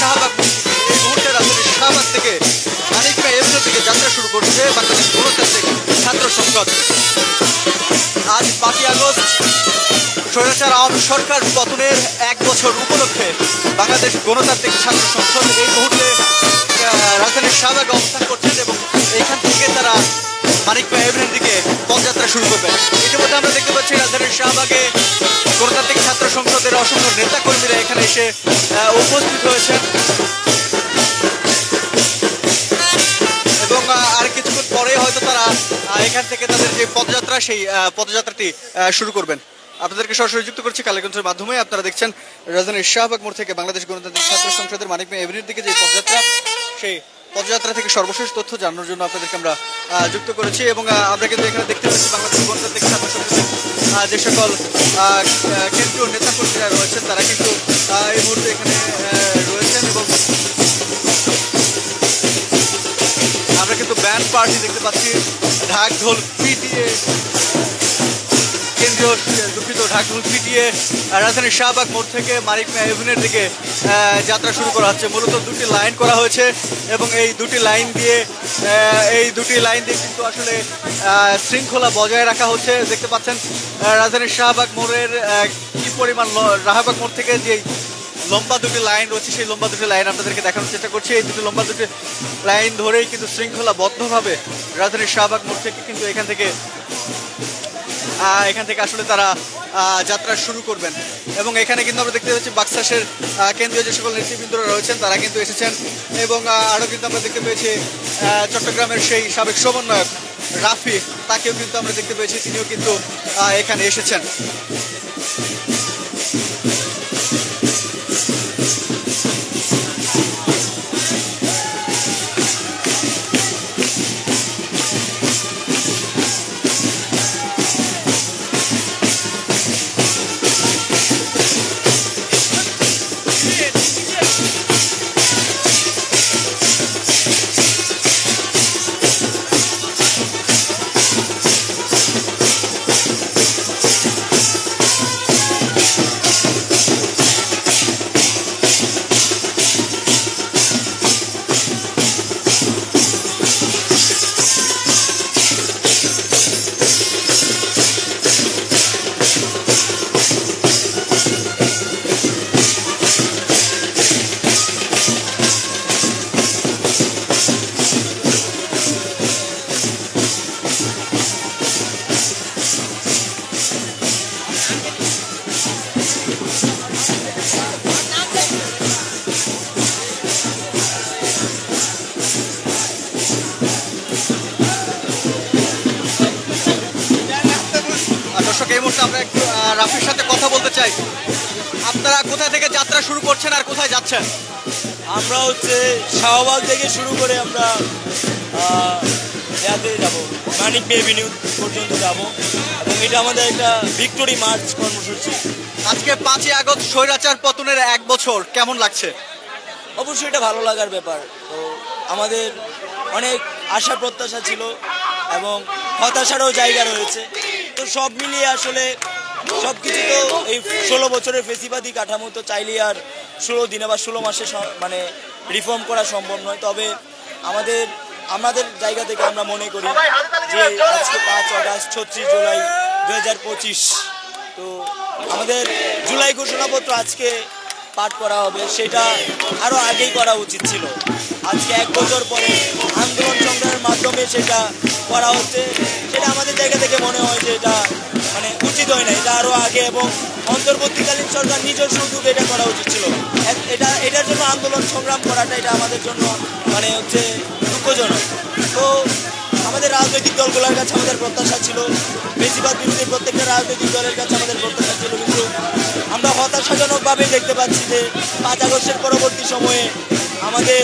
শাহবাগ এই মুহূর্তে রাজধানীর শাহবাগ থেকে মানিক মিয়া এভিনিউ থেকে যাত্রা শুরু করছে বাংলাদেশ গণতান্ত্রিক ছাত্র সংসদ। আজ 5ই আগস্ট স্বৈরাচার আওয়ামী সরকার পতনের 1 বছর উপলক্ষে বাংলাদেশ গণতান্ত্রিক ছাত্র সংসদ এই মুহূর্তে রাজধানীর শাহবাগে অবস্থান করছেন এবং এখান থেকে তারা মানিক মিয়া এভিনিউর দিকে পদযাত্রা শুরু করবেন। ইতিমধ্যে আমরা দেখতে পাচ্ছি রাজধানীর শাহবাগে গণতান্ত্রিক ছাত্র সংসদের অসংখ্য নেতাকর্মীরা এখানে এসে উপস্থিত হয়েছেন এবং আর কিছুক্ষণ পরে হয়তো তারা এখান থেকে তাদের যে পদযাত্রা সেই পদযাত্রাটি শুরু করবেন। আপনাদেরকে সরাসরি যুক্ত করছি কালেকন্ঠের মাধ্যমে। আপনারা দেখছেন রাজধানীর শাহবাগ মোড় থেকে বাংলাদেশ গণতান্ত্রিক ছাত্র সংসদের মানিক মিয়া এভিনিউর দিকে যে পদযাত্রা, সেই পদযাত্রা থেকে সর্বশেষ তথ্য জানানোর জন্য আপনাদেরকে আমরা যুক্ত করেছি এবং আমরা কিন্তু এখানে দেখতে পাচ্ছি বাংলাদেশ গণতান্ত্রিক ছাত্র সংসদের যে সকল কেন্দ্রীয় নেতাকর্মীরা রয়েছেন তারা কিন্তু এই মুহূর্তে এখানে রয়েছেন এবং আমরা কিন্তু ব্যান্ড পার্টি দেখতে পাচ্ছি, ঢাক ঢোল পিটিয়ে ঢাক ঢোল পিটিয়ে রাজধানীর শাহবাগ মোড় থেকে মানিক মিয়া এভিনিউর দিকে যাত্রা শুরু করা হচ্ছে। মূলত দুটি লাইন করা হয়েছে এবং এই দুটি লাইন দিয়ে কিন্তু আসলে শৃঙ্খলা বজায় রাখা হচ্ছে। দেখতে পাচ্ছেন রাজধানীর শাহবাগ মোড়ের কি পরিমাণ, শাহবাগ মোড় থেকে যে লম্বা দুটি লাইন রয়েছে সেই লম্বা দুটি লাইন আপনাদেরকে দেখানোর চেষ্টা করছি। এই লম্বা দুটি লাইন ধরেই কিন্তু শৃঙ্খলাবদ্ধভাবে রাজধানীর শাহবাগ মোড় থেকে কিন্তু এখান থেকে আসলে তারা যাত্রা শুরু করবেন এবং এখানে কিন্তু আমরা দেখতে পাচ্ছি বাক্সাসের কেন্দ্রীয় যে সকল নেতৃবৃন্দরা রয়েছেন তারা কিন্তু এসেছেন এবং আরও কিন্তু আমরা দেখতে পেয়েছি চট্টগ্রামের সেই সাবেক সমন্বয়ক রাফি, তাকেও কিন্তু আমরা দেখতে পেয়েছি, তিনিও কিন্তু এখানে এসেছেন। এই মুহূর্তে আমরা একটু রাফির সাথে কথা বলতে চাই। আপনারা কোথা থেকে যাত্রা শুরু করছেন আর কোথায় যাচ্ছেন? আমরা শাহবাগ থেকে শুরু করে আমরা যাব মানিক মিয়া এভিনিউ পর্যন্ত যাব এবং এটা আমাদের একটা ভিক্টোরি মার্চ কর্মসূচি। আজকে 5ই আগস্ট স্বৈরাচার পতনের 1 বছর, কেমন লাগছে? অবশ্যই এটা ভালো লাগার ব্যাপার। তো আমাদের অনেক আশা প্রত্যাশা ছিল এবং হতাশারও জায়গা রয়েছে। তো সব মিলিয়ে আসলে সব কিছু তো এই 16 বছরের ফেসিবাদী কাঠামো তো চাইলে আর 16 দিনে বা 16 মাসে মানে রিফর্ম করা সম্ভব নয়। তবে আমাদের জায়গা থেকে আমরা মনে করি যে আজকে 5 আগস্ট 36 জুলাই 2025, তো আমাদের জুলাই ঘোষণাপত্র আজকে পাঠ করা হবে, সেটা আরও আগেই করা উচিত ছিল। আজকে 1 বছর পরে আন্দোলন সংগ্রামের মাধ্যমে সেটা করা হচ্ছে, সেটা আমাদের জায়গা থেকে মনে হয় যে এটা মানে উচিত হয় না, এটা আরও আগে এবং অন্তর্বর্তীকালীন সরকার নিজস্ব উদ্যোগে এটা করা উচিত ছিল। এটার জন্য আন্দোলন সংগ্রাম করাটা এটা আমাদের জন্য মানে দুঃখজনক। তো আমাদের রাজনৈতিক দলগুলোর কাছে আমাদের প্রত্যাশা ছিল, বেশিরভাগ বিরোধী প্রত্যেকটা রাজনৈতিক দলের কাছে আমাদের প্রত্যাশা ছিল, কিন্তু আমরা হতাশাজনকভাবে দেখতে পাচ্ছি যে 5 আগস্টের পরবর্তী সময়ে আমাদের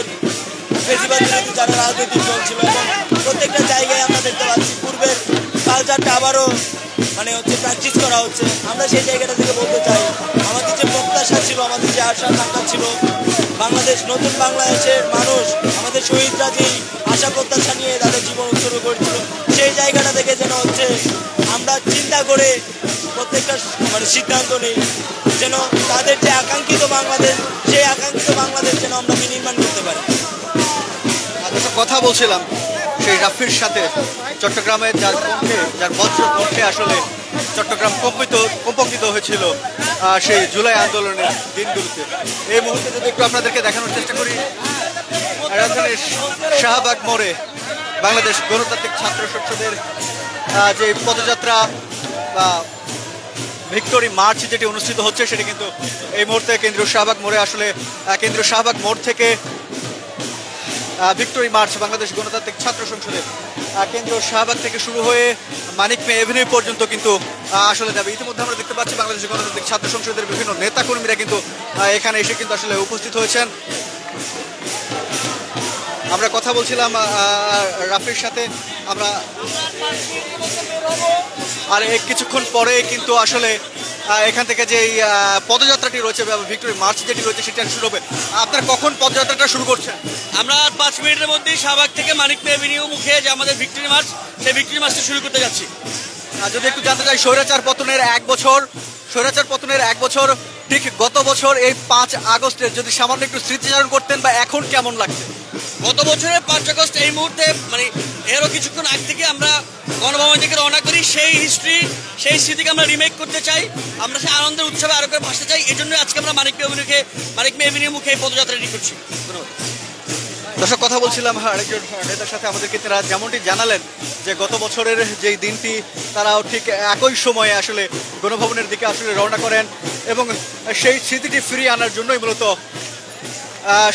বেশিরভাগ বিরোধী যারা রাজনৈতিক দল ছিল এবং প্রত্যেকটা জায়গায় আমরা দেখতে পাচ্ছি পূর্বের কালচারটা আবারও মানে প্র্যাকটিস করা হচ্ছে। আমরা সেই জায়গাটা থেকে বলতে চাই, আমাদের যে প্রত্যাশা ছিল, আমাদের যে আশা আকাঙ্ক্ষা ছিল, বাংলাদেশ নতুন বাংলাদেশের মানুষ, আমাদের শহীদরা যেই আশা প্রত্যাশা নিয়ে তাদের জীবন উৎসর্গ করেছিল, সেই জায়গাটা থেকে যেন আমরা চিন্তা করে প্রত্যেকটা মানে সিদ্ধান্ত নেই যেন তাদের যে আকাঙ্ক্ষিত বাংলাদেশ, সেই আকাঙ্ক্ষিত বাংলাদেশ যেন আমরা বিনির্মাণ করতে পারি। কথা বলছিলাম সেই রাফির সাথে, চট্টগ্রামের যার বজ্র কণ্ঠে আসলে চট্টগ্রাম কম্পিত হয়েছিল সেই জুলাই আন্দোলনের দিনগুলোতে। এই মুহূর্তে যদি একটু আপনাদেরকে দেখানোর চেষ্টা করি, রাজধানীর শাহবাগ মোড়ে বাংলাদেশ গণতান্ত্রিক ছাত্র সংসদের যে পদযাত্রা বা ভিক্টোরি মার্চ যেটি অনুষ্ঠিত হচ্ছে, সেটি কিন্তু এই মুহূর্তে কেন্দ্রীয় শাহবাগ মোড়ে আসলে কেন্দ্রীয় শাহবাগ মোড় থেকে ভিক্টোরি মার্চ বাংলাদেশ গণতান্ত্রিক ছাত্র সংসদের কেন্দ্রীয় শাহবাগ থেকে শুরু হয়ে মানিক মে এভিনিউ পর্যন্ত কিন্তু আসলে যাবে। ইতিমধ্যে আমরা দেখতে পাচ্ছি বাংলাদেশ গণতান্ত্রিক ছাত্র সংসদের বিভিন্ন নেতাকর্মীরা কিন্তু এখানে এসে কিন্তু আসলে উপস্থিত হয়েছেন। আমরা কথা বলছিলাম রাফির সাথে, আমরা আর কিছুক্ষণ পরে কিন্তু আসলে এখান থেকে যে পদযাত্রাটি রয়েছে, ভিক্টোরি মার্চ যেটি রয়েছে, সেটা শুরু হবে। আপনারা কখন পদযাত্রাটা শুরু করছেন? আমরা 5 মিনিটের মধ্যেই শাহবাগ থেকে মানিক মে এভিনিউ মুখে যে আমাদের ভিক্টোরি মার্চ, সেই ভিক্টোরি মার্চটা শুরু করতে যাচ্ছি। যদি একটু জানতে চাই, স্বৈরাচার পতনের এক বছর ঠিক গত বছর এই 5 আগস্টের যদি সামান্য একটু স্মৃতিচারণ করতেন বা এখন কেমন লাগছে? গত বছরের 5 আগস্ট এই মুহূর্তে মানে এরও কিছুক্ষণ আগ থেকে আমরা গণভবন থেকে রওনা করি, সেই হিস্ট্রি, সেই স্মৃতিকে আমরা রিমেক করতে চাই, আমরা সেই আনন্দের উৎসবে আরো করে ভাসতে চাই। এই জন্য আজকে আমরা মানিক মে এভিনিউ মুখে এই পদযাত্রাটি করছি। ধন্যবাদ। দর্শক, কথা বলছিলাম আরেকজন নেতার সাথে, আমাদেরকে তারা যেমনটি জানালেন যে গত বছরের যেই দিনটি তারাও ঠিক একই সময়ে আসলে গণভবনের দিকে আসলে রওনা করেন এবং সেই স্মৃতিটি ফিরিয়ে আনার জন্যই মূলত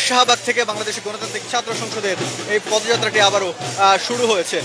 শাহবাগ থেকে বাংলাদেশের গণতান্ত্রিক ছাত্র সংসদের এই পদযাত্রাটি আবারও শুরু হয়েছে।